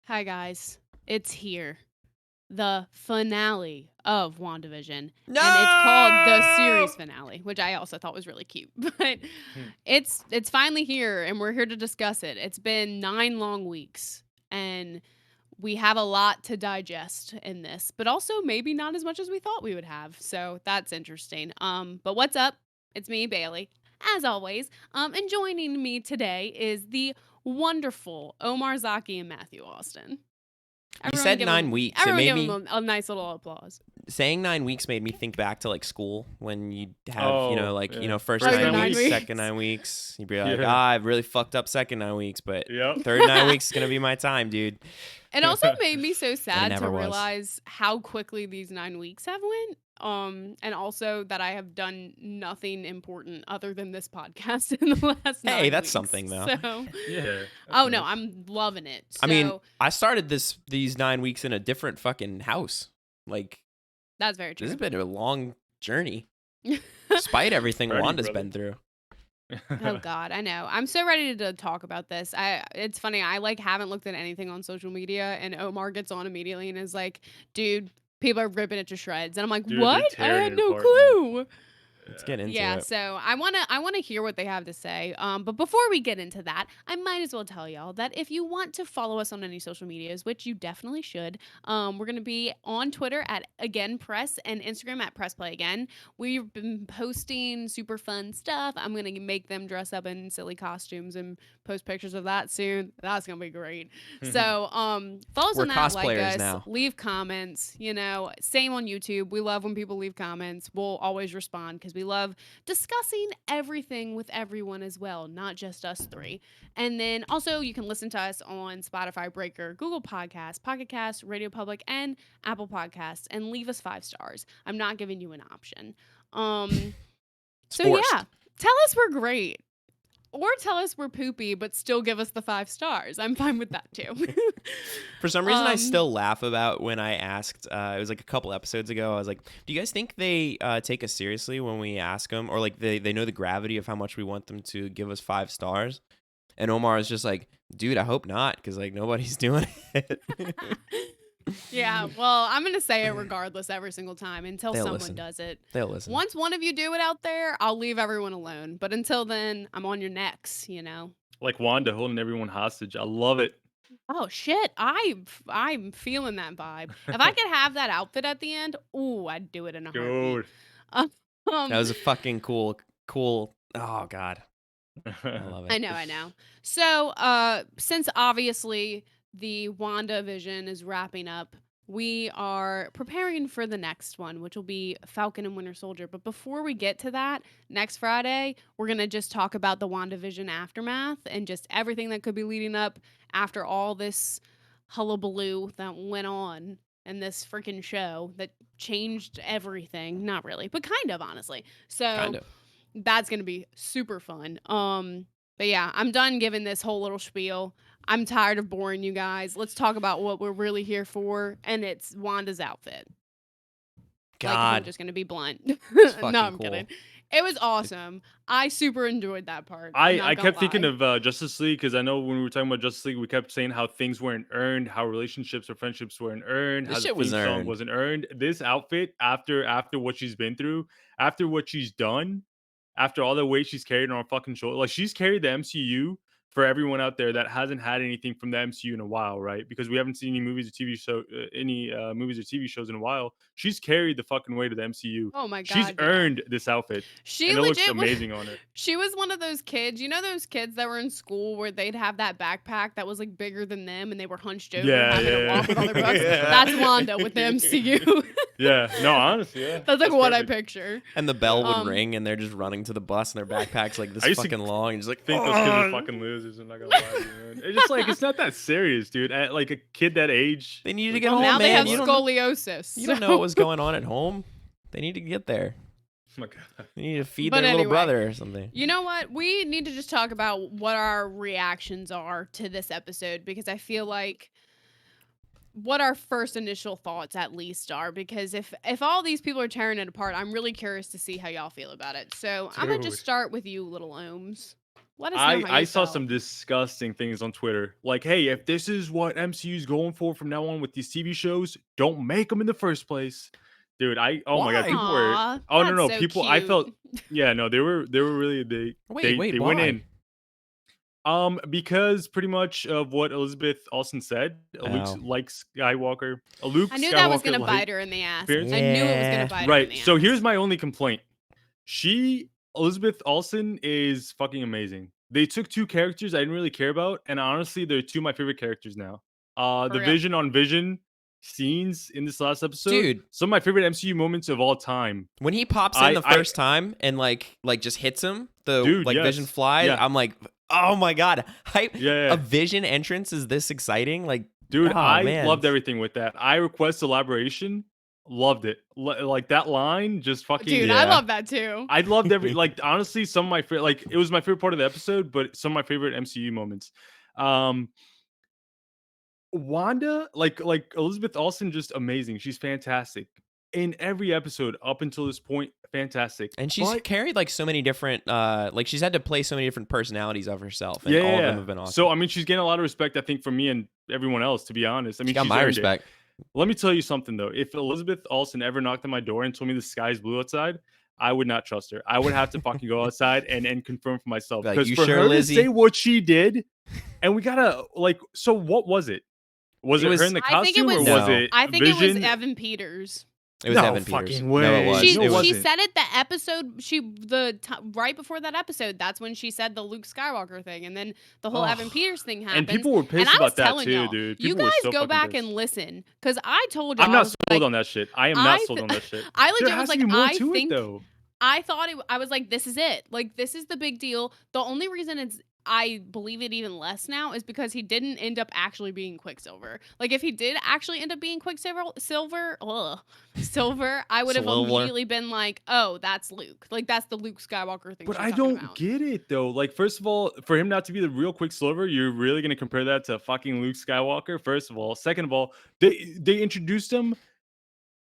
Hi guys, it's here. The finale of WandaVision. No! And it's called the series finale, which I also thought was really cute. But it's finally here and we're here to discuss it. It's been 9 long weeks and we have a lot to digest in this, but also maybe not as much as we thought we would have. So that's interesting. But what's up? It's me, Bailey, as always. And joining me today is the wonderful Omar Zaki and Matthew Austin. You said 9 weeks. It Everyone made give me him a nice little applause. saying 9 weeks made me think back to like school when you have first First 9 9 weeks, weeks. second 9 weeks. You'd be like, Yeah. I really fucked up second 9 weeks, but Yep. third 9 weeks is gonna be my time, dude. It also made me so sad to never was. realize how quickly these 9 weeks have went. And also that I have done nothing important other than this podcast in the last 9 Hey, that's weeks. something, though. So, Yeah. oh no, I'm loving it. So, I mean, I started these 9 weeks in a different fucking house. Like, that's very true. this has been a long journey, despite everything Ready, Wanda's brother. been through. Oh God, I know. I'm so ready to talk about this. It's funny. I haven't looked at anything on social media, and Omar gets on immediately and is like, "Dude, people are ripping it to shreds," and I'm like, Dude, they're "What? I tearing had it no apart, clue." Let's get into Yeah, it. so I wanna hear what they have to say. But before we get into that, I might as well tell y'all that if you want to follow us on any social medias, which you definitely should, we're gonna be on Twitter at Again Press and Instagram at Press Play Again. We've been posting super fun stuff. I'm gonna make them dress up in silly costumes and post pictures of that soon. That's gonna be great. So follow us We're on that, like cosplayers us, now. leave comments. Same on YouTube. We love when people leave comments. We'll always respond because we love discussing everything with everyone as well, not just us three. And then also you can listen to us on Spotify, Breaker, Google Podcasts, Pocket Casts, Radio Public, and Apple Podcasts, and leave us 5 stars. I'm not giving you an option. So Forced. yeah, tell us we're great. Or tell us we're poopy, but still give us the 5 stars. I'm fine with that too. For some reason, I still laugh about when I asked, it was like a couple episodes ago, I was like, do you guys think they take us seriously when we ask them? Or like they know the gravity of how much we want them to give us 5 stars? And Omar is just like, dude, I hope not, because like nobody's doing it. Yeah, well, I'm going to say it regardless every single time until They'll someone listen. does it. They'll listen. Once one of you do it out there, I'll leave everyone alone. But until then, I'm on your necks, you know? Like Wanda holding everyone hostage. I love it. Oh, shit. I'm feeling that vibe. If I could have that outfit at the end, ooh, I'd do it in a heartbeat. Dude. That was a fucking cool. Oh, God. I love it. I know. So, since obviously the WandaVision is wrapping up, we are preparing for the next one, which will be Falcon and Winter Soldier. But before we get to that, next Friday, we're going to just talk about the WandaVision aftermath and just everything that could be leading up after all this hullabaloo that went on in this freaking show that changed everything. Not really, but kind of, honestly. So Kind of. that's going to be super fun. But yeah, I'm done giving this whole little spiel. I'm tired of boring you guys. Let's talk about what we're really here for, and it's Wanda's outfit. Like, I'm God. just going to be blunt. fucking No, I'm cool. kidding. It was awesome. I super enjoyed that part. I kept thinking of Justice League because I know when we were talking about Justice League, we kept saying how things weren't earned, how relationships or friendships weren't earned, This how the shit was theme song earned. wasn't earned. This outfit, after what she's been through, after what she's done, after all the weight she's carried on her fucking shoulder, like she's carried the MCU for everyone out there that hasn't had anything from the MCU in a while, right? Because we haven't seen any movies or movies or TV shows in a while. She's carried the fucking weight of the MCU. Oh my God. She's yeah. earned this outfit, She and it looks legit was- amazing on her. She was one of those kids, those kids that were in school where they'd have that backpack that was like bigger than them and they were hunched over Yeah, having to yeah. walk with all their books. Yeah. That's Wanda with the MCU. Yeah, no, honestly, yeah. That's like what I perfect. picture. And the bell would Um, ring, and they're just running to the bus, and their backpack's like this I used to fucking long, and just like, I think those kids are fucking losers. I'm not gonna lie to you, man. It's just like it's not that serious, dude. At like a kid that age, They needed to like, get home, Now they man. have You don't know- scoliosis. You don't know what was going on at home. They need to get there. oh my God. They need to feed But their anyway. little brother or something. You know what? We need to just talk about what our reactions are to this episode because I feel like what our first initial thoughts at least are because if all these people are tearing it apart, I'm really curious to see how y'all feel about it. So I'm gonna just Dude. start with you, little Ohms. Let us know how I you saw felt. some disgusting things on Twitter. Like, hey, if this is what MCU's going for from now on with these TV shows, don't make them in the first place. Dude, oh my god, Why? people were Aw, oh no that's no, so people I felt cute. yeah, no, they were really Wait, they went why? in. Because pretty much of what Elizabeth Olsen said, Oh. A Luke I knew that was Skywalker gonna like bite her in the ass. appearance. I knew it was gonna Yeah. bite her in Right. the So here's ass. my only complaint. Elizabeth Olsen is fucking amazing. They took two characters I didn't really care about, and honestly, they're two of my favorite characters now. For The real. Vision on Vision scenes in this last episode, Dude, some of my favorite MCU moments of all time. when he pops in the I first time and like just hits him, the dude, like Vision yes. flies, Yeah. I'm like, oh my god. Yeah. A Vision entrance is this exciting? Like, Dude, oh I man. loved everything with that. I request elaboration. Loved it. Like that line just fucking Dude, I love that too. I loved like honestly some of my favorite like it was my favorite part of the episode, but some of my favorite MCU moments. Wanda, like Elizabeth Olsen, just amazing. She's fantastic in every episode up until this point. Fantastic, And she's But- carried like so many different like she's had to play so many different personalities of herself, and all of them have been awesome. So I mean, she's getting a lot of respect, I think, from me and everyone else. To be honest, I mean, She got she's my earned it. respect. Let me tell you something though. If Elizabeth Olsen ever knocked on my door and told me the sky's blue outside, I would not trust her. I would have to fucking go outside and confirm for myself. Like, Because "You for sure, her Lizzie?" to say what she did, and we gotta like. So what was it? Was it her in the I think it costume, was. or was No. it? I think it was Vision? Evan Peters. It was No Evan Peters. fucking No, it way. was. She, No, It it was. she wasn't. said it the episode. Right before that episode. That's when she said the Luke Skywalker thing, and then the whole Ugh. Evan Peters thing happened. And people were pissed I was about that telling too, y'all, dude. you People were guys so go fucking back pissed. and listen, because I told y'all. I'm I not was sold like, on that shit. I am I not th- sold on that shit. I There legit has was to like, be more I to think it though. I thought I was like, this is it. Like, this is the big deal. The only reason I believe it even less now is because he didn't end up actually being Quicksilver. Like, if he did actually end up being Silver, I would have Silver. immediately been like, oh, that's Luke. Like, that's the Luke Skywalker thing. But she's I talking don't about. get it though. Like, first of all, for him not to be the real Quicksilver, you're really gonna compare that to fucking Luke Skywalker? First of all, second of all, they introduced him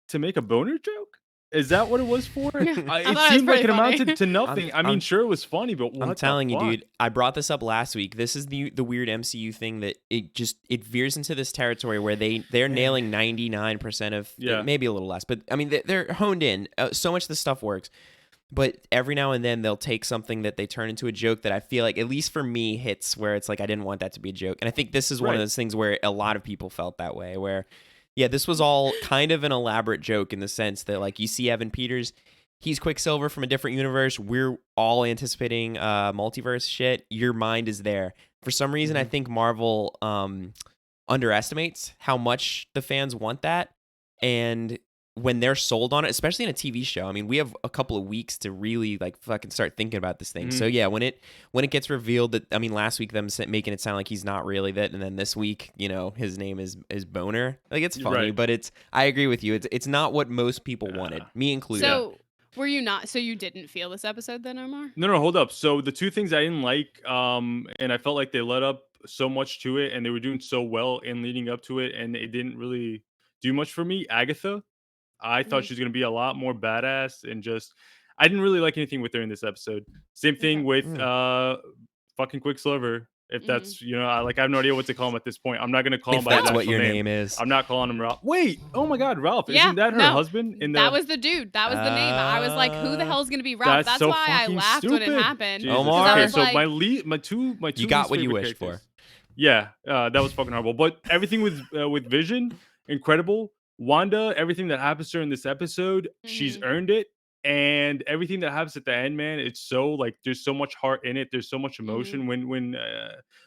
to make a boner joke. Is that what it was for? I It thought it was seemed like pretty it amounted funny. to nothing. I mean, I'm- sure it was funny, but what I'm the telling you, fuck? dude. I brought this up last week. This is the weird MCU thing that it veers into this territory where they're nailing 99% of Yeah. maybe a little less, but I mean they're honed in. So much of the stuff works, but every now and then they'll take something that they turn into a joke that I feel like, at least for me, hits where it's like I didn't want that to be a joke, and I think this is one of Right. those things where a lot of people felt that way. Where yeah, this was all kind of an elaborate joke in the sense that like you see Evan Peters. He's Quicksilver from a different universe. We're all anticipating multiverse shit. Your mind is there. For some reason, I think Marvel underestimates how much the fans want that. And when they're sold on it, especially in a TV show, I mean, we have a couple of weeks to really like fucking start thinking about this thing. So yeah, when it gets revealed that, I mean, last week them making it sound like he's not really that, and then this week, you know, his name is Boner. Like, it's funny, Right. but I agree with you. It's not what most people wanted, me included. So, were you not? So, you didn't feel this episode then, Omar? No, hold up. So the two things I didn't like, and I felt like they led up so much to it, and they were doing so well in leading up to it, and it didn't really do much for me. Agatha, I thought she was gonna be a lot more badass, and just I didn't really like anything with her in this episode. Same thing with fucking Quicksilver. If that's I have no idea what to call him at this point. I'm not gonna call him if by his that's what actual your name. name is. I'm not calling him Ralph. Wait, oh my God, Ralph! Yeah, Isn't that her no. husband? That was the dude. That was the name. I was like, who the hell's gonna be Ralph? That's so why I fucking laughed when it stupid. happened. Jesus. Omar. 'Cause I Okay, was so like, my two You got least what you favorite wished characters. for. Yeah, that was fucking horrible. But everything with Vision, incredible. Wanda, everything that happens to her in this episode, she's earned it. And everything that happens at the end, man, it's so like there's so much heart in it. There's so much emotion when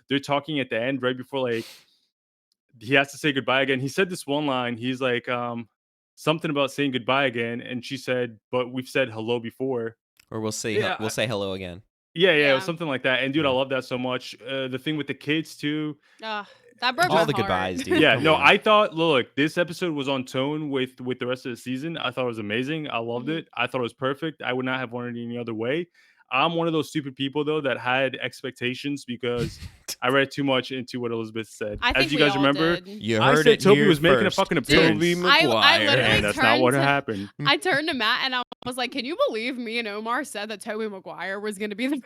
they're talking at the end, right before like he has to say goodbye again. He said this one line. He's like something about saying goodbye again, and she said, "But we've said hello before." Or we'll say Yeah, we'll say hello again. Yeah, it Yeah. was something like that. And dude, I Yeah. love that so much. The thing with the kids too. that broke All my the heart. goodbyes, dude. Yeah, Come no, on. I thought look, this episode was on tone with the rest of the season. I thought it was amazing. I loved it. I thought it was perfect. I would not have wanted it any other way. I'm one of those stupid people though that had expectations because I read too much into what Elizabeth said. I think As you we guys all remember, did. You I heard said it Toby here was making a first. fucking appearance. Tobey I Maguire. literally and that's not what turned to- happened. I turned to Matt and I was like, "Can you believe me and Omar said that Tobey Maguire was going to be the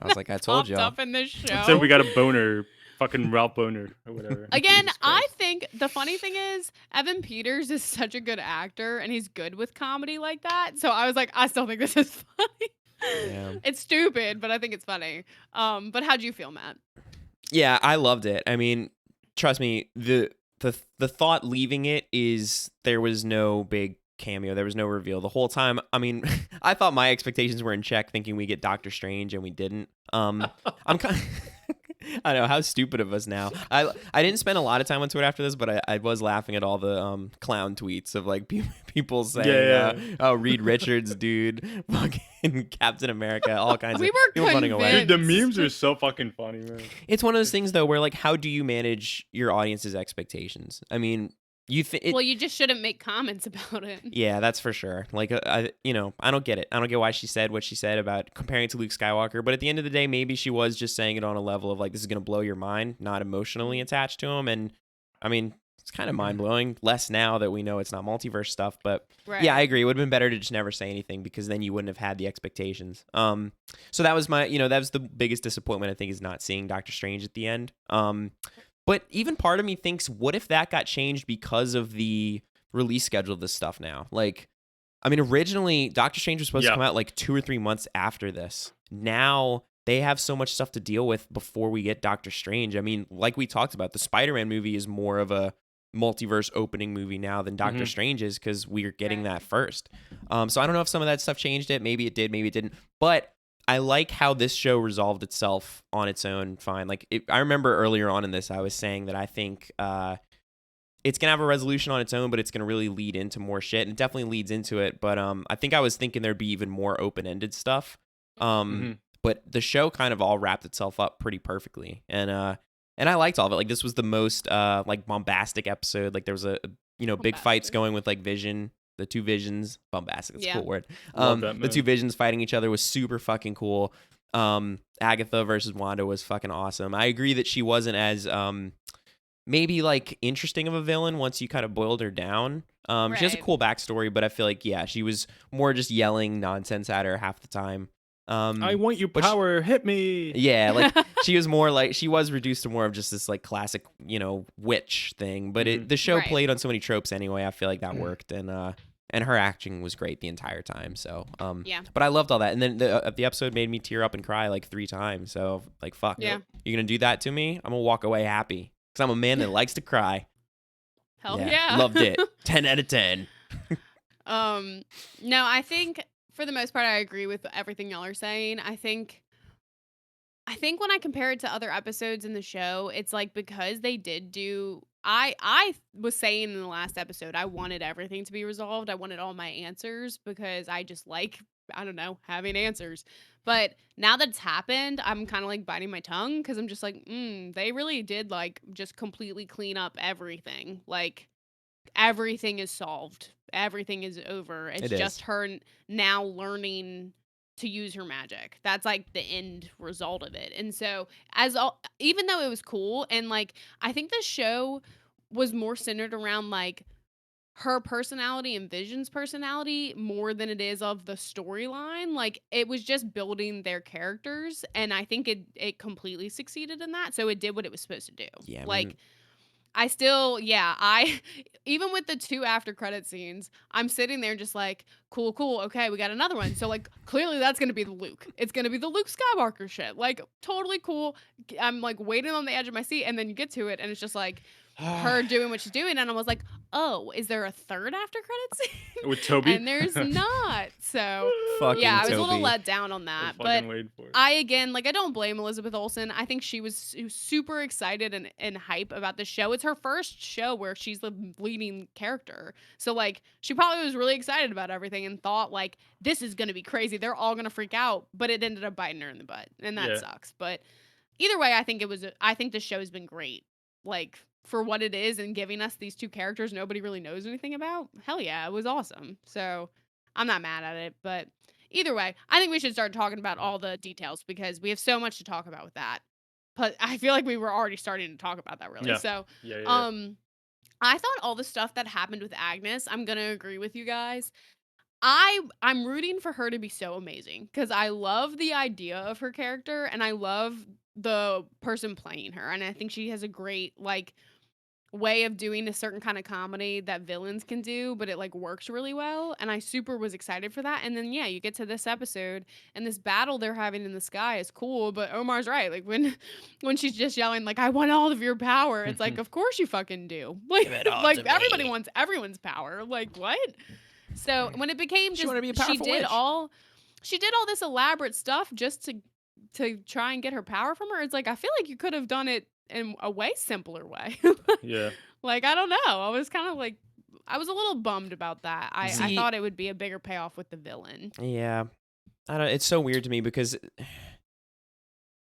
I was like, I told popped y'all. up in this show. So we got a boner, fucking Ralph Boner or whatever. Again, Jesus I Christ. think the funny thing is Evan Peters is such a good actor and he's good with comedy like that. So I was like, I still think this is funny. Yeah. It's stupid, but I think it's funny. But how'd you feel, Matt? Yeah, I loved it. I mean, trust me, the thought leaving it is there was no big cameo, there was no reveal the whole time. I mean, I thought my expectations were in check, thinking we get Doctor Strange, and we didn't. I'm kind of I don't know how stupid of us now. I didn't spend a lot of time on Twitter after this, but I was laughing at all the clown tweets of like people saying, "Oh, Reed Richards, dude, fucking Captain America," all kinds We of were people running away. Dude, the memes are so fucking funny, man. It's one of those things though, where like, how do you manage your audience's expectations? I mean, Well, you just shouldn't make comments about it. yeah, that's for sure. Like, I don't get it. I don't get why she said what she said about comparing it to Luke Skywalker. But at the end of the day, maybe she was just saying it on a level of like, this is gonna blow your mind, not emotionally attached to him. And I mean, it's kind of mind blowing. Less now that we know it's not multiverse stuff. But Right. yeah, I agree. It would have been better to just never say anything because then you wouldn't have had the expectations. So that was that was the biggest disappointment, I think, is not seeing Doctor Strange at the end. But even part of me thinks, what if that got changed because of the release schedule of this stuff now? Like, I mean, originally, Doctor Strange was supposed to come out like 2 or 3 months after this. Now, they have so much stuff to deal with before we get Doctor Strange. I mean, like we talked about, the Spider-Man movie is more of a multiverse opening movie now than Doctor Strange is because we're getting that first. So I don't know if some of that stuff changed it. Maybe it did, maybe it didn't. But I like how this show resolved itself on its own fine. Like, I remember earlier on in this, I was saying that I think it's going to have a resolution on its own, but it's going to really lead into more shit. And it definitely leads into it. But I think I was thinking there'd be even more open-ended stuff. But the show kind of all wrapped itself up pretty perfectly. And I liked all of it. Like, this was the most like bombastic episode. Like, there was a big fights going with like Vision. The two Visions, bombastic, that's a cool word. The two Visions fighting each other was super fucking cool. Agatha versus Wanda was fucking awesome. I agree that she wasn't as maybe like interesting of a villain once you kind of boiled her down. She has a cool backstory, but I feel like, yeah, she was more just yelling nonsense at her half the time. I want your power, hit me. Yeah, like she was more like, she was reduced to more of just this like classic, witch thing. But the show played on so many tropes anyway. I feel like that worked, and her acting was great the entire time. So yeah. But I loved all that, and then the episode made me tear up and cry like 3 times. So like, fuck, Yeah. you're gonna do that to me? I'm gonna walk away happy because I'm a man that likes to cry. Hell yeah. Loved it. 10 out of 10. No, I think for the most part I agree with everything y'all are saying. I think when I compare it to other episodes in the show, it's like because they did do I was saying in the last episode, I wanted everything to be resolved. I wanted all my answers because I just like, I don't know, having answers. But now that it's happened, I'm kind of like biting my tongue because I'm just like, they really did like just completely clean up everything. Like everything is solved. Everything is over. It's just her now learning to use her magic. That's like the end result of it. And so even though it was cool, and like I think the show was more centered around like her personality and Vision's personality more than it is of the storyline. Like it was just building their characters, and I think it completely succeeded in that. So it did what it was supposed to do. Yeah, like even with the 2 after credit scenes, I'm sitting there just like, cool, okay, we got another one. So like clearly that's gonna be the Luke. It's gonna be the Luke Skywalker shit. Like totally cool. I'm like waiting on the edge of my seat, and then you get to it and it's just like her doing what she's doing, and I was like, oh, is there a third after credit scene? With Toby? And there's not. So Fucking yeah, I was a little Toby. let down on that. But I don't blame Elizabeth Olsen. I think she was super excited and hype about the show. It's her first show where she's the leading character. So like she probably was really excited about everything and thought like, this is gonna be crazy. They're all gonna freak out. But it ended up biting her in the butt. And that sucks. But either way, I think the show has been great. Like for what it is and giving us these 2 characters nobody really knows anything about. Hell yeah, it was awesome. So I'm not mad at it, but either way, I think we should start talking about all the details because we have so much to talk about with that. But I feel like we were already starting to talk about that really. Yeah. So Yeah. I thought all the stuff that happened with Agnes, I'm gonna agree with you guys. I'm rooting for her to be so amazing because I love the idea of her character and I love the person playing her, and I think she has a great like way of doing a certain kind of comedy that villains can do, but it like works really well. And I super was excited for that. And then yeah, you get to this episode and this battle they're having in the sky is cool. But Omar's right. Like when when she's just yelling, like, I want all of your power, it's like, of course you fucking do. Like Give it all like to everybody me. wants everyone's power. Like what? So when it became She just wanted to be a powerful witch. she did all this elaborate stuff just to try and get her power from her. It's like I feel like you could have done it in a way simpler way. Yeah. Like, I don't know. I was kind of like, I was a little bummed about that. I See- thought it would be a bigger payoff with the villain. Yeah. I don't. It's so weird to me because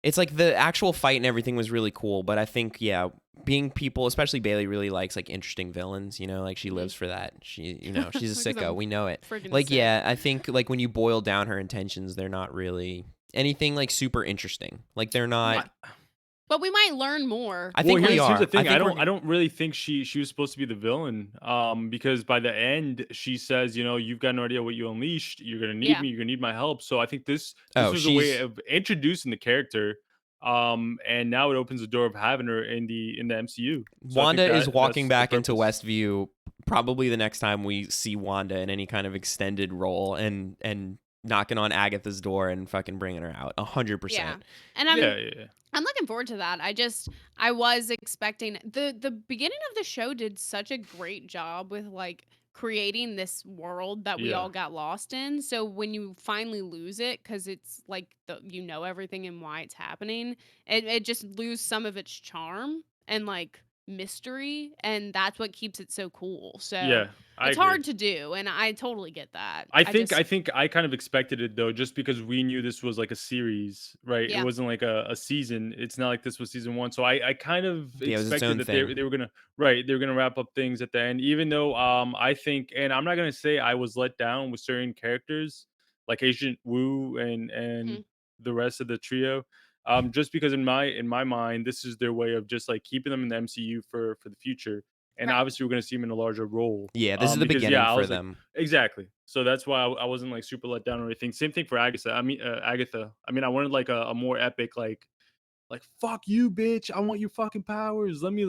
it's like the actual fight and everything was really cool, but I think being people, especially Bailey, really likes like interesting villains. You know, like she lives for that. She's a 'Cause sicko. I'm We know it. Friggin' Like sick. I think like when you boil down her intentions, they're not really anything like super interesting. Like they're not. But we might learn more. I think we here's are. the thing. think I don't really think she was supposed to be the villain. Because by the end she says, you know, you've got no idea what you unleashed. You're gonna need Yeah. me. You're gonna need my help. So I think this Oh, was a way she's- of introducing the character. And now it opens the door of having her in the MCU. So I Wanda think is walking that's the back into purpose. Westview probably the next time we see Wanda in any kind of extended role and knocking on Agatha's door and fucking bringing her out 100%. Yeah. And Yeah. I'm looking forward to that. I was expecting the beginning of the show did such a great job with like creating this world that we Yeah. all got lost in. So when you finally lose it, because it's like you know everything and why it's happening, it just lose some of its charm and like mystery, and that's what keeps it so cool. So Yeah. I it's agree. hard to do, and I totally get that. I think I kind of expected it though, just because we knew this was like a series, right? It Yeah. wasn't like a season. It's not like this was season one. So I kind of Yeah, it was its expected own that thing. they were gonna they were gonna wrap up things at the end. Even though I think, and I'm not gonna say I was let down with certain characters like Agent Wu and Mhm. the rest of the trio. Just because in my mind, this is their way of just like keeping them in the MCU for the future. And Right. obviously, we're gonna see them in a larger role. Yeah, this is the Because beginning I for was like, them. exactly. So that's why I wasn't like super let down or anything. Same thing for Agatha. Agatha. I mean, I wanted like a more epic, like fuck you, bitch. I want your fucking powers. Let me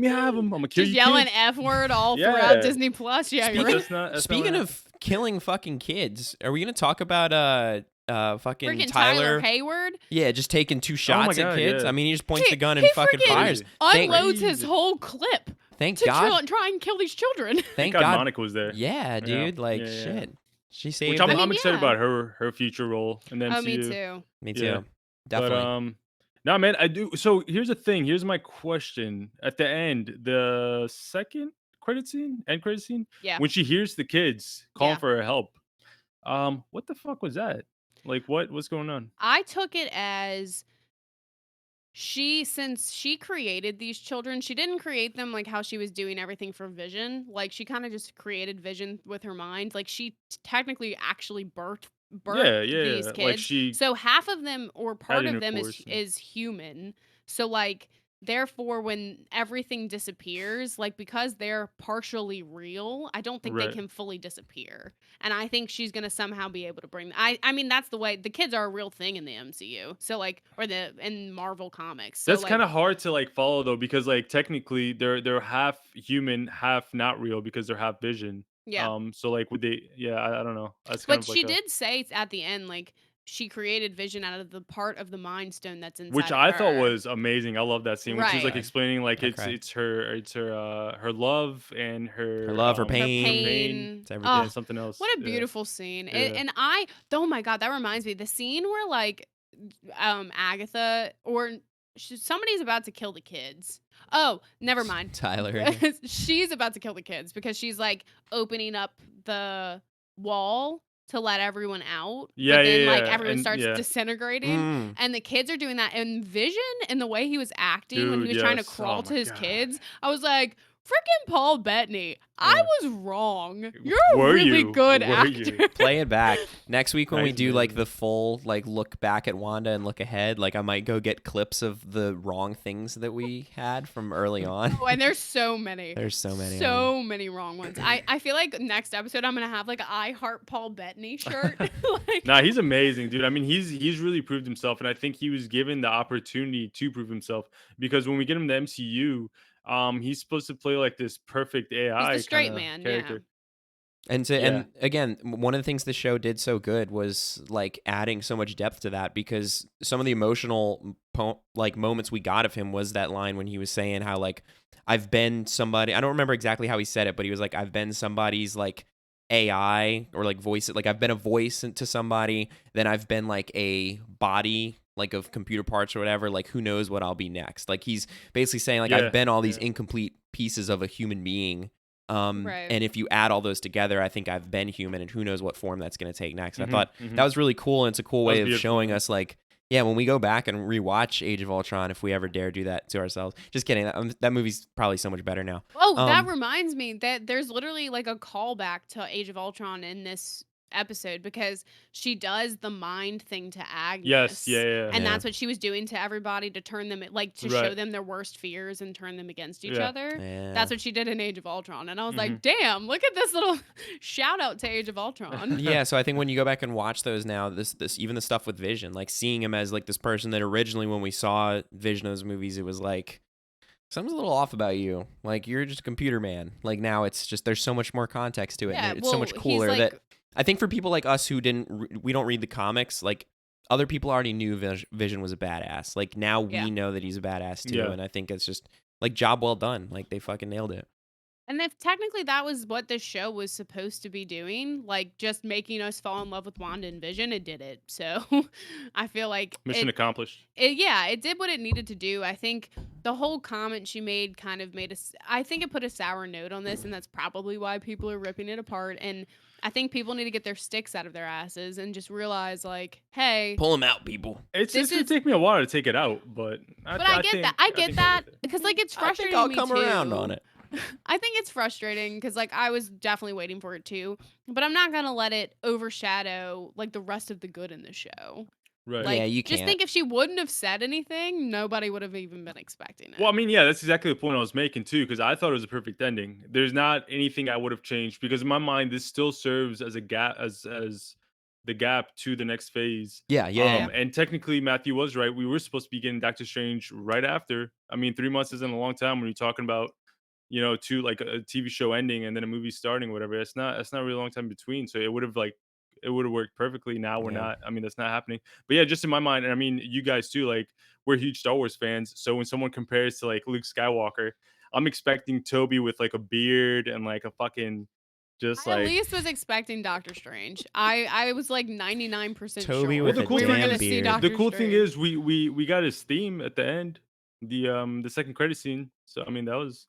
have them. I'm gonna kill Just you, yelling kids. F word all throughout Yeah. Disney Plus. Yeah, you're But right. that's not Speaking what of killing fucking kids, are we gonna talk about fucking Freaking Tyler? Hayward. Yeah, just taking 2 my shots at God, kids. yeah. I mean, he just points the gun and He fucking freaking fires. Crazy. unloads his Crazy. whole clip Thank to God. try and kill these children. Thank God God. Monica was there. Yeah, dude. Like Yeah. shit. She saved Which it. I'm excited yeah. about her future role in the MCU. Oh, me too. Me too. Yeah. Definitely. But no, man, I do. So here's the thing. Here's my question. At the end, the second end credit scene, Yeah. when she hears the kids calling Yeah. for her help, what the fuck was that? Like, what's going on? I took it as since she created these children, she didn't create them like how she was doing everything for Vision. Like she kind of just created Vision with her mind. Like she technically actually birthed these Yeah. Like kids. she So half of them or had part of them intercourse. is human. So like therefore when everything disappears, like because they're partially real, I don't think they Right. can fully disappear. And I think she's going to somehow be able to bring I mean that's the way the kids are a real thing in the MCU. So like or in Marvel comics. So That's like kind of hard to like follow though, because like technically they're half human, half not real because they're half Vision. yeah. So like would they? Yeah, I don't know. That's kind But of like she did say at the end like she created Vision out of the part of the Mind Stone that's which inside of I thought her. was amazing. I love that scene when she's like Right. explaining like I it's cried. her love and Her love, her Her pain. pain. It's everything. Oh, and something else. what a Yeah. beautiful scene. Yeah. And oh my God, that reminds me. The scene where like Agatha or somebody's about to kill the kids. Oh, never mind. Tyler. She's about to kill the kids because she's like opening up the wall to let everyone out. Yeah, But then yeah, like yeah. everyone And starts yeah. disintegrating. Mm. And the kids are doing that. And Vision and the way he was acting when he Dude, was trying to yes. crawl Oh to my his God. kids, I was like, Freaking Paul Bettany. I Yeah. was wrong. You're a Were really you? good Were actor. you? Play it back. Next week when we Nice, do like amazing. the full like look back at Wanda and look ahead, like I might go get clips of the wrong things that we had from early on. Oh, and there's so many. There's so many of So many wrong ones. I feel like next episode I'm gonna have like an I Heart Paul Bettany shirt. Like, Nah, he's amazing, dude. I mean, he's really proved himself, and I think he was given the opportunity to prove himself because when we get him the MCU, he's supposed to play like this perfect he's the AI kind straight of man, yeah. character. And Yeah. again, one of the things the show did so good was like adding so much depth to that because some of the emotional like moments we got of him was that line when he was saying how like I've been somebody. I don't remember exactly how he said it, but he was like I've been somebody's like AI or like voice. Like I've been a voice to somebody. Then I've been like a body like of computer parts or whatever. Like who knows what I'll be next? Like he's basically saying like I've Yeah. been all these Yeah. incomplete pieces of a human being. Right. And if you add all those together, I think I've been human, and who knows what form that's going to take next. I Mhm, thought mhm. that was really cool, and it's a cool That was way of beautiful, showing yeah. us, like, yeah, when we go back and rewatch Age of Ultron, if we ever dare do that to ourselves. Just kidding. That movie's probably so much better now. Oh, that Um, reminds me that there's literally like a callback to Age of Ultron in this episode because she does the mind thing to Yes. Yeah. Agnes. Yeah. And yeah, that's what she was doing to everybody to turn them like to show Right. them their worst fears and turn them against each Yeah. other. yeah. That's what she did in Age of Ultron. And I was Mhm. like, damn, look at this little shout out to Age of Ultron. Yeah, so I think when you go back and watch those now, this even the stuff with Vision, like seeing him as like this person that originally when we saw Vision in those movies, it was like something's a little off about you. Like you're just a computer man. Like now it's just there's so much more context to it, Yeah, and it's so well, much he's cooler like that I think for people like us who we don't read the comics, like other people already knew Vision was a badass. Like now Yeah. we know that he's a badass too, Yeah. and I think it's just like job well done. Like they fucking nailed it. And if technically that was what this show was supposed to be doing, like just making us fall in love with Wanda and Vision, it did it. So I feel like Mission accomplished. yeah, it did what it needed to do. I think the whole comment she made kind of made us, I think it put a sour note on this, and that's probably why people are ripping it apart. And I think people need to get their sticks out of their asses and just realize, like, hey, Pull him out, people. It's This gonna is- take me a while to take it out, but I get that. I get that because, like, it's I frustrating. think I'll me come too. around on it. I think it's frustrating because, like, I was definitely waiting for it too, but I'm not gonna let it overshadow like the rest of the good in the show. Right. Like, Yeah, you just can't. think if she wouldn't have said anything, nobody would have even been expecting it. Well, I mean, yeah, that's exactly the point I was making too, because I thought it was a perfect ending. There's not anything I would have changed because in my mind, this still serves as a gap, as the gap to the next phase. Yeah, yeah. And technically, Matthew was right. We were supposed to be getting Doctor Strange right after. I mean, 3 months isn't a long time when you're talking about, two like a TV show ending and then a movie starting, or whatever. It's not. It's not really a long time between. So it would have worked perfectly. Now we're Yeah. not. I mean, that's not happening. But yeah, just in my mind, and I mean, you guys too. Like, we're huge Star Wars fans. So when someone compares to like Luke Skywalker, I'm expecting Toby with like a beard and like a fucking just I at like. least was expecting Doctor Strange. I was like 99% Toby sure with the a cool we thing were gonna damn see beard. Doctor The cool thing Strange. is we got his theme at the end, the second credit scene. So I mean that was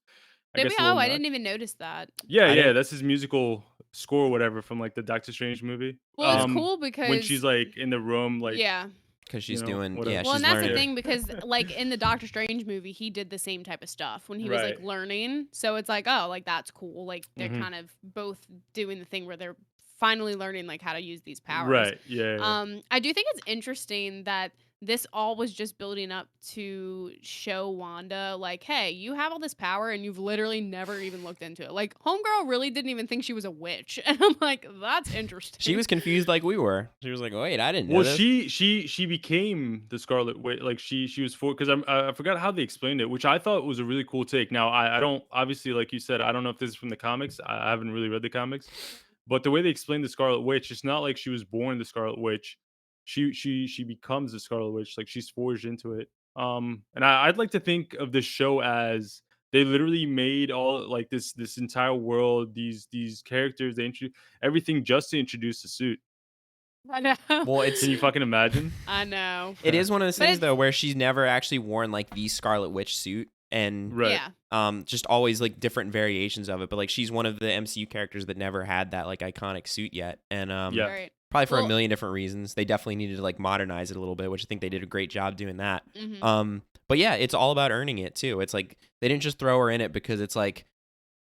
I Did we? guess a Oh, little I nod. didn't even notice that. Yeah, I yeah, didn't. that's his musical score, or whatever, from like the Doctor Strange movie. Well, it's Um, cool When because she's like in the room, like yeah. Because she's doing, whatever. yeah, Well, she's and that's learning. the thing because like in the Doctor Strange movie, he did the same type of stuff when he was like Right. learning. So it's like, oh, like that's cool. Like they're Mhm. kind of both doing the thing where they're finally learning like how to use these powers. Right. Yeah. Yeah. I do think it's interesting that this all was just building up to show Wanda, like, hey, you have all this power and you've literally never even looked into it. Like, Homegirl really didn't even think she was a witch. And I'm like, that's interesting. She was confused like we were. She was like, wait, I didn't know Well, this. she became the Scarlet Witch. Like she was for because I forgot how they explained it, which I thought was a really cool take. Now I don't obviously, like you said, I don't know if this is from the comics. I haven't really read the comics, but the way they explained the Scarlet Witch, it's not like she was born the Scarlet Witch. She becomes the Scarlet Witch. Like she's forged into it. And I'd like to think of this show as they literally made all like this entire world, these characters, they introduced everything just to introduce the suit. I know. Well, it's Can you fucking imagine? I know. it is one of those But things it's- though where she's never actually worn like the Scarlet Witch suit, and Right. Yeah. just always like different variations of it. But like she's one of the MCU characters that never had that like iconic suit yet, and Yeah. Right. probably for a Well- million different reasons. They definitely needed to like modernize it a little bit, which I think they did a great job doing that. Mhm. But yeah, it's all about earning it too. It's like they didn't just throw her in it because it's like,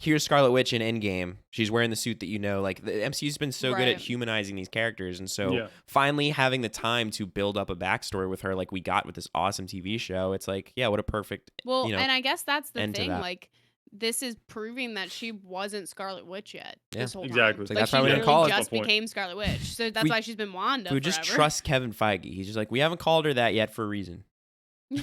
here's Scarlet Witch in Endgame. She's wearing the suit that you know. Like, the MCU's been so good at Right. humanizing these characters, and so Yeah. finally having the time to build up a backstory with her, like we got with this awesome TV show. It's like, yeah, what a perfect, Well, you know, and I guess that's the end to thing. that. Like, this is proving that she wasn't Scarlet Witch yet. Yeah. This whole Exactly. time. It's like, Like, that's she why we didn't literally call it. just That's my point. became Scarlet Witch. So that's We- why she's been Wanda. we would just forever. trust Kevin Feige. He's just like, we haven't called her that yet for a reason. Be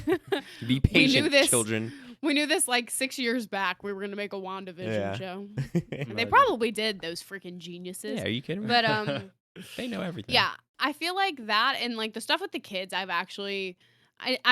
We patient, knew this. children. We knew this like 6 years back. We were gonna make a WandaVision Yeah. show. Imagine. And they probably did. Those freaking geniuses. Yeah, are you kidding me? But They know everything. yeah, I feel like that and like the stuff with the kids. I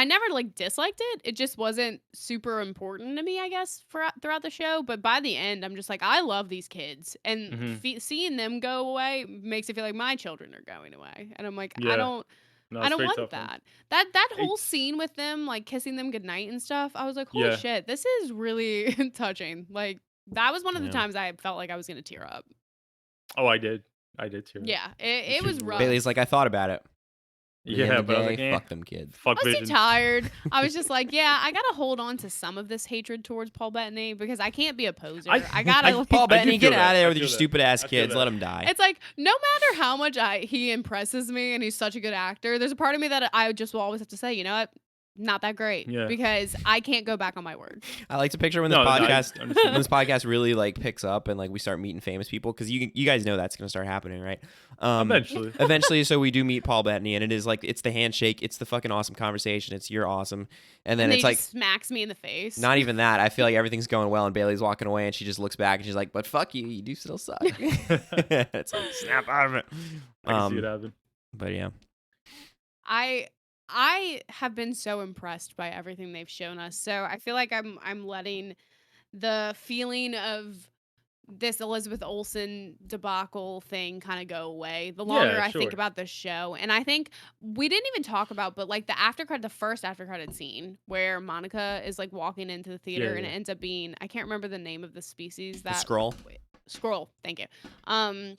never like disliked it. It just wasn't super important to me, I guess, throughout the show. But by the end, I'm just like, I love these kids, and Mhm. seeing them go away makes it feel like my children are going away, and I'm like, Yeah. No, I it's don't very want tough, man. that Hey- whole scene with them like kissing them goodnight and stuff. I was like, holy Yeah. shit, this is really touching. Like that was one of the Yeah. times I felt like I was gonna tear up. Oh, I did too. Yeah, it It's was just rough. Bailey's like, I thought about it. At the end Yeah, of the but I was day, like, fuck them kids. fuck I was too Vision. tired. I was just like, yeah, I gotta hold on to some of this hatred towards Paul Bettany because I can't be a poser. I gotta. like, Paul I do Bettany, feel get that. out of there I with your feel that. stupid ass I feel kids. that. Let him die. it's like no matter how much he impresses me and he's such a good actor, there's a part of me that I just will always have to say, you know what, not that great, Yeah. because I can't go back on my word. I like to picture when this No, I podcast understand. when this podcast really like picks up and like we start meeting famous people, because you guys know that's gonna start happening, right? Eventually. Eventually, so we do meet Paul Bettany, and it is like it's the handshake, it's the fucking awesome conversation, it's you're awesome, and then And it's he like just smacks me in the face. not even that. I feel like everything's going well, and Bailey's walking away, and she just looks back and she's like, "But fuck you, you do still suck." It's like snap out of it. I can see it happen. But yeah, I have been so impressed by everything they've shown us. So I feel like I'm letting the feeling of this Elizabeth Olsen debacle thing kind of go away the longer Yeah, I think sure. about the show. And I think we didn't even talk about, but like the first after credit scene where Monica is like walking into the theater Yeah, and yeah. it ends up being, I can't remember the name of the species the that scroll scroll. Thank you. woman.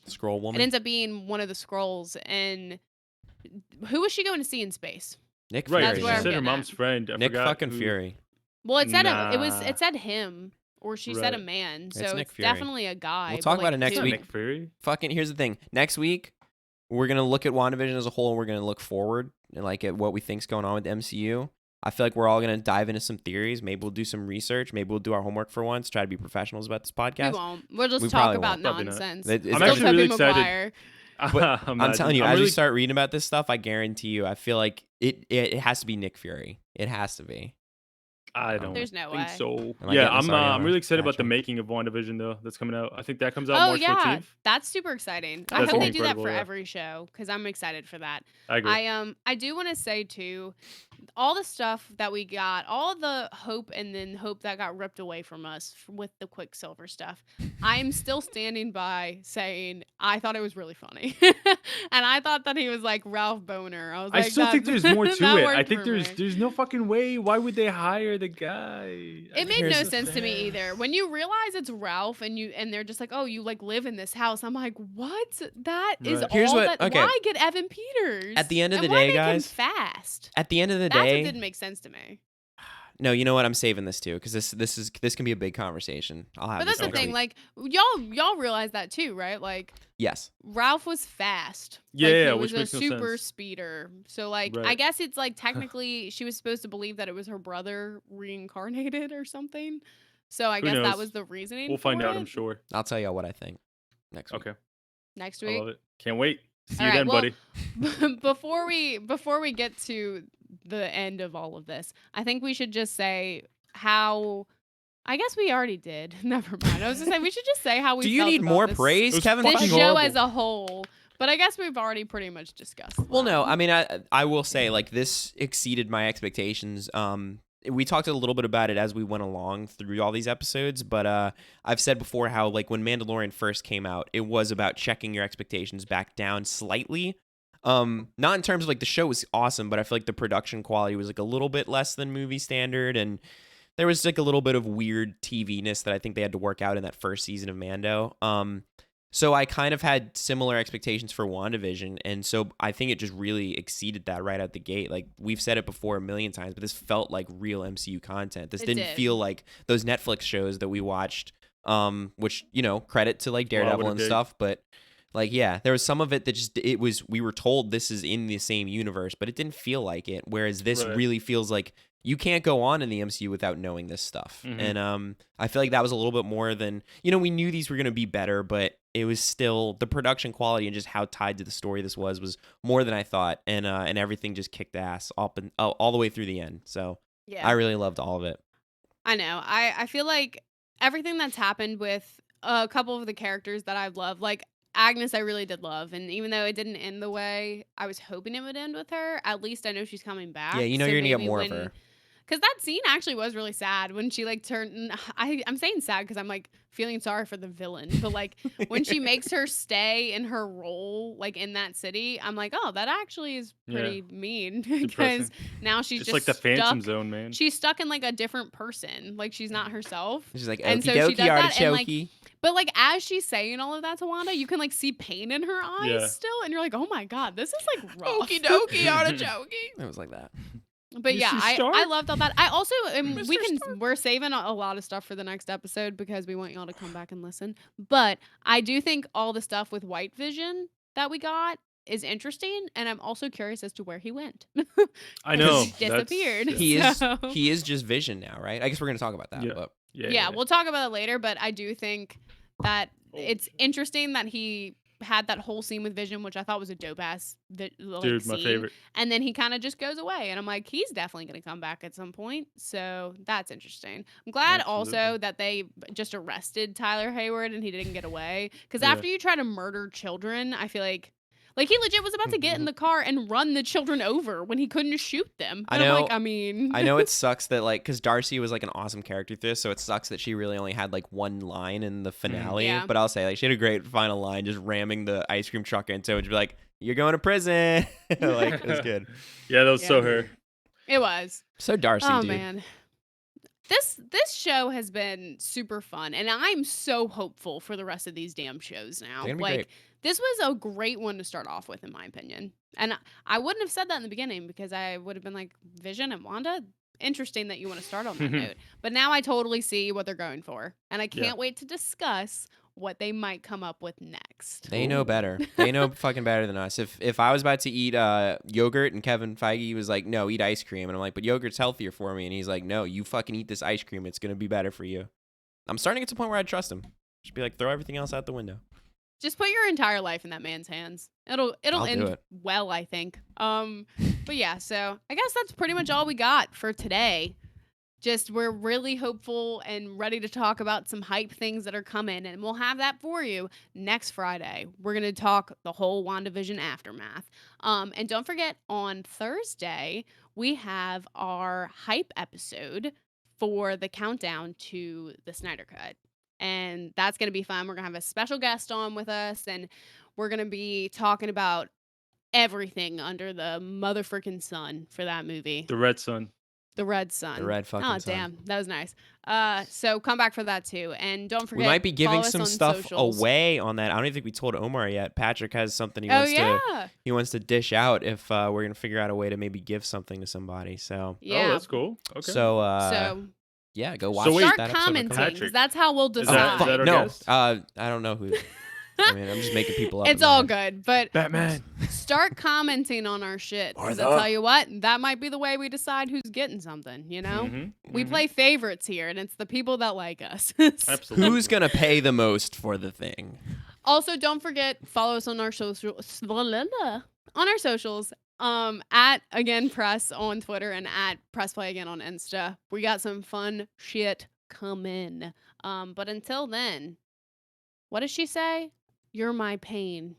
It ends up being one of the scrolls, and who is she going to see in space? Nick Right. That's Fury. where She I'm said her getting mom's at. friend. I Nick forgot fucking who- Fury. Well, it said Nah. it said him, or she said a Right. man, It's so Nick it's Fury. definitely a guy. We'll but, talk like, about it next It's not who? week. Nick Fury. Fucking here's the thing. Next week, we're gonna look at WandaVision as a whole, and we're gonna look forward and like at what we think's going on with the MCU. I feel like we're all gonna dive into some theories. Maybe we'll do some research. Maybe we'll do our homework for once. Try to be professionals about this We podcast. won't. We'll just We talk probably about won't. Probably not. nonsense. It's I'm gonna actually be- really Tobey excited. Maguire. But I'm telling you, as really, you start reading about this stuff, I guarantee you, I feel like it has to be Nick Fury. It has to be. I don't There's no think way. so. Am I Yeah, getting this already on I'm a really excited about the tangent? making of WandaVision though. That's coming out. I think that comes out Oh March yeah, 14th. that's super exciting. I That's hope gonna they be do that incredible, for yeah. every show because I'm excited for that. I agree. I do want to say too, all the stuff that we got, all the hope that got ripped away from us with the Quicksilver stuff. I'm still standing by saying I thought it was really funny, and I thought that he was like Ralph Boner. I was I like, still think there's more to that it. I worked think for there's me. there's no fucking way. Why would they hire the guy? It made Here's no the sense to me either. When you realize it's Ralph and they're just like, oh, you like live in this house. I'm like, what? That is Right. Here's all what- that. okay. Why get Evan Peters? At the end of And the why day, make him guys, fast. At the end of the That's what day, didn't make sense to me. no, you know what? I'm saving this too because this can be a big conversation. I'll have But this that's the next thing. week. Like y'all realize that too, right? Like Yes. Ralph was fast. Yeah, like, yeah, he was which a makes no super sense. speeder. So like, I Right. guess it's like technically she was supposed to believe that it was her brother reincarnated or something. So I Who guess that knows? was the reasoning. We'll find for out. it. I'm sure. I'll tell y'all what I think next week. Okay. Next I week. love it. Can't wait. See All you right, then, well, buddy. before we get to the end of all of this, I think we should just say how. I guess we already did. Never mind. I was gonna say we should just say how we. Do you felt need about more this, praise, It was Kevin? This fucking show horrible. as a whole, but I guess we've already pretty much discussed. Well, that. no, I mean, I will say like this exceeded my expectations. We talked a little bit about it as we went along through all these episodes, but I've said before how like when Mandalorian first came out, it was about checking your expectations back down slightly. Not in terms of like the show was awesome, but I feel like the production quality was like a little bit less than movie standard, and there was like a little bit of weird TV-ness that I think they had to work out in that first season of Mando. So I kind of had similar expectations for WandaVision, and so I think it just really exceeded that right out the gate. Like we've said it before a million times, but this felt like real MCU content. This It didn't did. feel like those Netflix shows that we watched which credit to like Wow, what Daredevil a and dig. stuff, but like there was some of it that just we were told this is in the same universe, but it didn't feel like it. Whereas this Right. really feels like you can't go on in the MCU without knowing this stuff, Mhm. and I feel like that was a little bit more than we knew these were gonna be better, but it was still the production quality and just how tied to the story this was more than I thought, and everything just kicked ass up and all the way through the end. So I Yeah. really loved all of it. I know. I feel like everything that's happened with a couple of the characters that I've loved, like Agnes, I really did love, and even though it didn't end the way I was hoping it would end with her, at least I know she's coming Yeah, back. you're So gonna get maybe more of when, her. because that scene actually was really sad when she like turned. I'm saying sad because I'm like feeling sorry for the villain, but like when she makes her stay in her role, like in that city, I'm like, oh, that actually is Yeah. pretty mean because Depressing. now she's It's just like the Phantom stuck. Zone, man. She's stuck in like a different person, like she's not herself, She's like and okie so she dokie does that, and like, artichokey. but like as she's saying all of that to Wanda, you can like see pain in her eyes Yeah. still, and you're like, oh my god, this is like rough. Okie dokie artichokey. It was like that. But yeah, Mr. I Stark? loved all that. I also Mr. we're saving a lot of stuff for the next episode because we want y'all to come back and listen. But I do think all the stuff with White Vision that we got is interesting, and I'm also curious as to where he went. I 'Cause know. he disappeared. Yeah. He is just Vision now, right? I guess we're gonna talk about that. Yeah. But Yeah, we'll talk about it later, but I do think that it's interesting that he had that whole scene with Vision, which I thought was a dope ass Dude, my scene. favorite. And then he kind of just goes away, and I'm like, he's definitely going to come back at some point. So that's interesting. I'm glad also Absolutely. that they just arrested Tyler Hayward and he didn't get away. Because Yeah. after you try to murder children, I feel like he legit was about to get in the car and run the children over when he couldn't shoot them. I And I'm know- like, I mean, I know it sucks that like because Darcy was like an awesome character through this, so it sucks that she really only had like one line in the finale. Yeah. But I'll say like she had a great final line, just ramming the ice cream truck into it, and be like, "You're going to prison." Like it was good. Yeah, that was so Yeah. her. it was. So Darcy, Oh dude. man. This show has been super fun, and I'm so hopeful for the rest of these damn shows now. They're gonna be Like great. this was a great one to start off with, in my opinion. And I wouldn't have said that in the beginning because I would have been like, Vision and Wanda, interesting that you want to start on that note. But now I totally see what they're going for, and I can't Yeah. wait to discuss what they might come up with next. They know better. They know fucking better than us. If I was about to eat yogurt and Kevin Feige was like, "No, eat ice cream," and I'm like, "But yogurt's healthier for me," and he's like, "No, you fucking eat this ice cream. It's gonna be better for you." I'm starting to get to the point where I trust him. Just be like, throw everything else out the window. Just put your entire life in that man's hands. It'll I'll do end it. well, I think. But yeah, so I guess that's pretty much all we got for today. Just we're really hopeful and ready to talk about some hype things that are coming, and we'll have that for you next Friday. We're gonna talk the whole WandaVision aftermath. And don't forget on Thursday we have our hype episode for the countdown to the Snyder Cut. And that's going to be fun. We're going to have a special guest on with us, and we're going to be talking about everything under the motherfucking sun for that movie. The Red Sun. The Red Sun. The red fucking Oh, sun. damn. That was nice. So come back for that too. And don't forget, We might be giving follow us some on stuff socials. away on that. I don't even think we told Omar yet. Patrick has something Oh, yeah. he wants to dish out if we're gonna figure out a way to maybe give something to somebody. So Yeah. Oh, that's cool. Okay. so yeah, go watch wait, start that episode. commenting, Patrick. because that's how we'll Is decide. that our no, guest? I don't know who. I mean, I'm just making people up. It's in my all head. good, but Batman. start commenting on our shit. Because I tell you what, that might be the way we decide who's getting something, you know? Mhm, We mhm. play favorites here, and it's the people that like us. Absolutely. Who's gonna pay the most for the thing? Also, don't forget, follow us on our socials. At again press on Twitter and at press play again on Insta. We got some fun shit coming. But until then, what does she say? You're my pain.